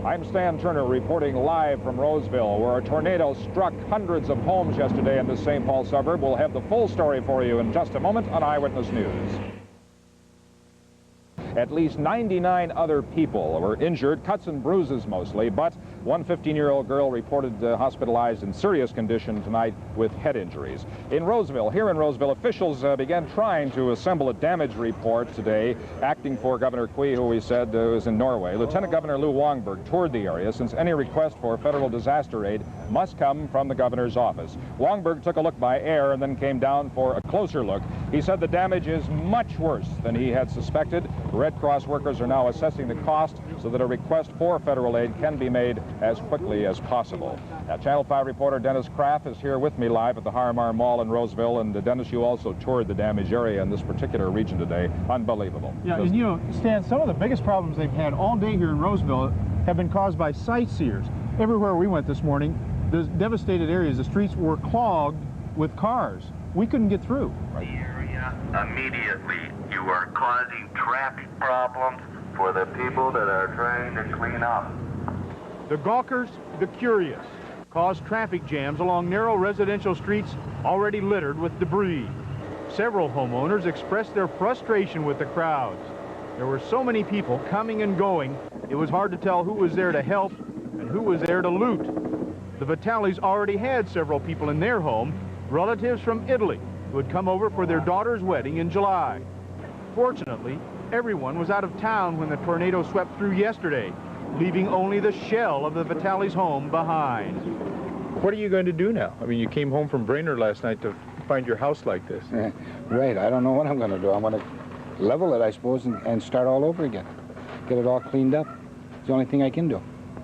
I'm Stan Turner reporting live from Roseville, where a tornado struck hundreds of homes yesterday in the St. Paul suburb. We'll have the full story for you in just a moment on Eyewitness News. At least 99 other people were injured, cuts and bruises mostly, but one 15-year-old girl reported hospitalized in serious condition tonight with head injuries. In Roseville, here in Roseville, officials began trying to assemble a damage report today, acting for Governor Quee, who we said was in Norway. Lieutenant Governor Lou Wongberg toured the area, since any request for federal disaster aid must come from the governor's office. Wongberg took a look by air and then came down for a closer look. He said the damage is much worse than he had suspected. Red Cross workers are now assessing the cost so that a request for federal aid can be made as quickly as possible. Now, Channel 5 reporter Dennis Kraft is here with me live at the Hartman Mall in Roseville. And Dennis, you also toured the damaged area in this particular region today. Unbelievable. Yeah, and you know, Stan, some of the biggest problems they've had all day here in Roseville have been caused by sightseers. Everywhere we went this morning, the devastated areas, the streets were clogged with cars. We couldn't get through. The area immediately. You are causing traffic problems for the people that are trying to clean up. The gawkers, the curious, caused traffic jams along narrow residential streets already littered with debris. Several homeowners expressed their frustration with the crowds. There were so many people coming and going, it was hard to tell who was there to help and who was there to loot. The Vitalis already had several people in their home, relatives from Italy, who had come over for their daughter's wedding in July. Fortunately, everyone was out of town when the tornado swept through yesterday, leaving only the shell of the Vitalis' home behind. What are you going to do now? I mean, you came home from Brainerd last night to find your house like this. Right. I don't know what I'm going to do. I'm going to level it, I suppose, and start all over again. Get it all cleaned up. It's the only thing I can do.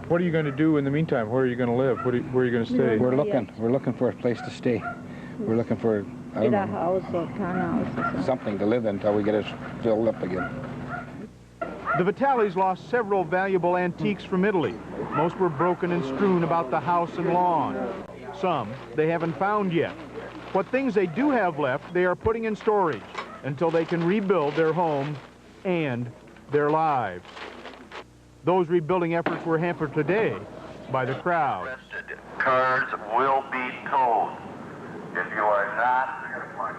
What are you going to do in the meantime? Where are you going to live? Where are you going to stay? We're looking for a place to stay. We're looking for a house or townhouse or something to live in until we get it filled up again. The Vitalis lost several valuable antiques from Italy. Most were broken and strewn about the house and lawn. Some they haven't found yet. What things they do have left, they are putting in storage until they can rebuild their home and their lives. Those rebuilding efforts were hampered today by the crowd. Cars will be towed. If you are not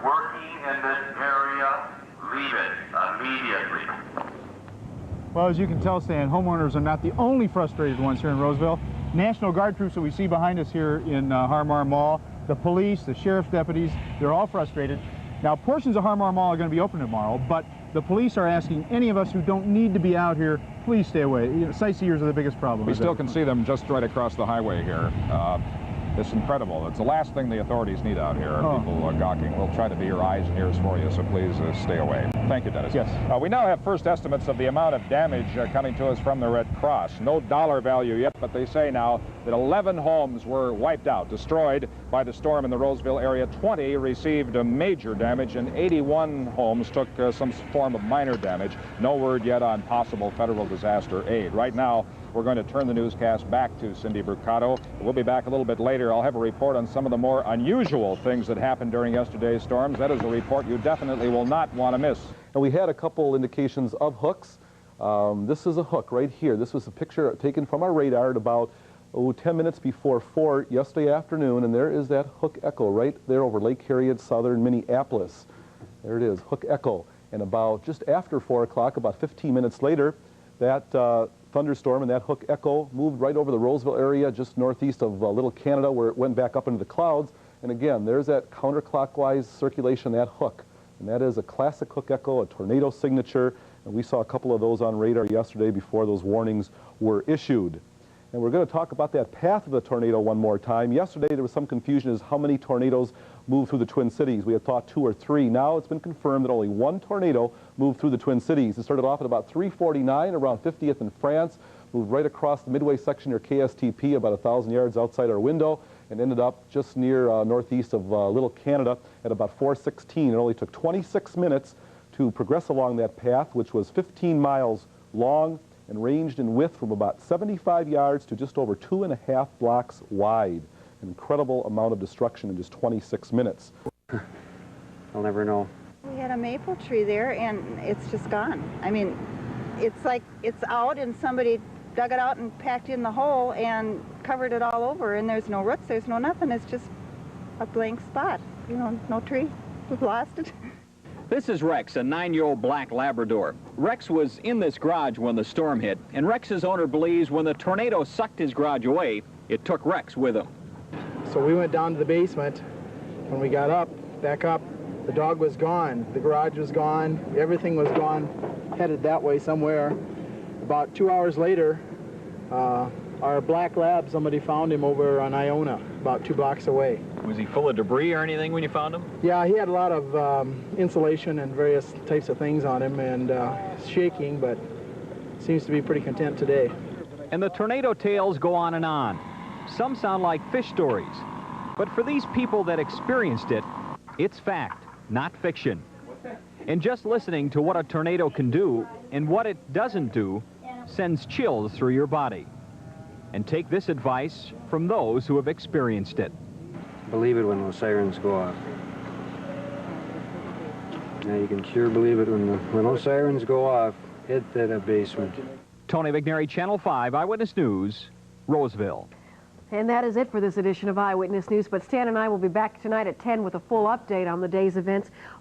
working in this area, leave it immediately. Well, as you can tell, Stan, homeowners are not the only frustrated ones here in Roseville. National Guard troops that we see behind us here in Hartman Mall, the police, the sheriff's deputies, they're all frustrated. Now, portions of Hartman Mall are going to be open tomorrow, but the police are asking any of us who don't need to be out here, please stay away. You know, sightseers are the biggest problem. We still can see them just right across the highway here. It's incredible. It's the last thing the authorities need out here, people gawking. We'll try to be your eyes and ears for you, so please stay away. Thank you, Dennis. Yes. We now have first estimates of the amount of damage coming to us from the Red Cross. No dollar value yet, but they say now that 11 homes were wiped out, destroyed by the storm in the Roseville area. 20 received major damage, and 81 homes took some form of minor damage. No word yet on possible federal disaster aid. Right now, we're going to turn the newscast back to Cindy Brucato. We'll be back a little bit later. I'll have a report on some of the more unusual things that happened during yesterday's storms. That is a report you definitely will not want to miss. And we had a couple indications of hooks. This is a hook right here. This was a picture taken from our radar at about 10 minutes before 4 yesterday afternoon, and there is that hook echo right there over Lake Harriet, southern Minneapolis. There it is, hook echo. And about just after 4 o'clock, about 15 minutes later, that thunderstorm and that hook echo moved right over the Roseville area, just northeast of Little Canada, where it went back up into the clouds. And again, there's that counterclockwise circulation, that hook. And that is a classic hook echo, a tornado signature. And we saw a couple of those on radar yesterday before those warnings were issued. And we're going to talk about that path of the tornado one more time. Yesterday there was some confusion as how many tornadoes moved through the Twin Cities. We had thought 2 or 3. Now it's been confirmed that only 1 tornado moved through the Twin Cities. It started off at about 349 around 50th in France, moved right across the midway section near KSTP, about 1,000 yards outside our window, and ended up just near northeast of Little Canada at about 416. It only took 26 minutes to progress along that path, which was 15 miles long and ranged in width from about 75 yards to just over 2.5 blocks wide. An incredible amount of destruction in just 26 minutes. I'll never know. We had a maple tree there, and it's just gone. I mean, it's like it's out and somebody dug it out and packed in the hole and covered it all over, and there's no roots, there's no nothing. It's just a blank spot, you know, no tree. We've lost it. This is Rex, a 9-year-old black Labrador. Rex was in this garage when the storm hit, and Rex's owner believes when the tornado sucked his garage away, it took Rex with him. So we went down to the basement. When we got back up, the dog was gone, the garage was gone, everything was gone, headed that way somewhere. About 2 hours later, our black lab, somebody found him over on Iona, about 2 blocks away. Was he full of debris or anything when you found him? Yeah, he had a lot of insulation and various types of things on him, and shaking, but seems to be pretty content today. And the tornado tales go on and on. Some sound like fish stories. But for these people that experienced it, it's fact, not fiction. And just listening to what a tornado can do and what it doesn't do sends chills through your body. And take this advice from those who have experienced it. Believe it when those sirens go off. Now you can sure believe it when those sirens go off, hit that basement. Tony McNary, Channel 5 Eyewitness News, Roseville. And that is it for this edition of Eyewitness News, but Stan and I will be back tonight at 10 with a full update on the day's events.